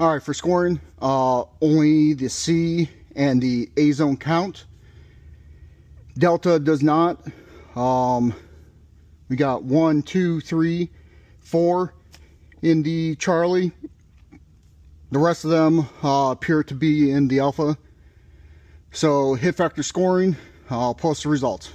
All right, for scoring, only the C and the A zone count. Delta does not. We got 1, 2, 3, 4 in the Charlie. The rest of them appear to be in the Alpha. So hit factor scoring, I'll post the results.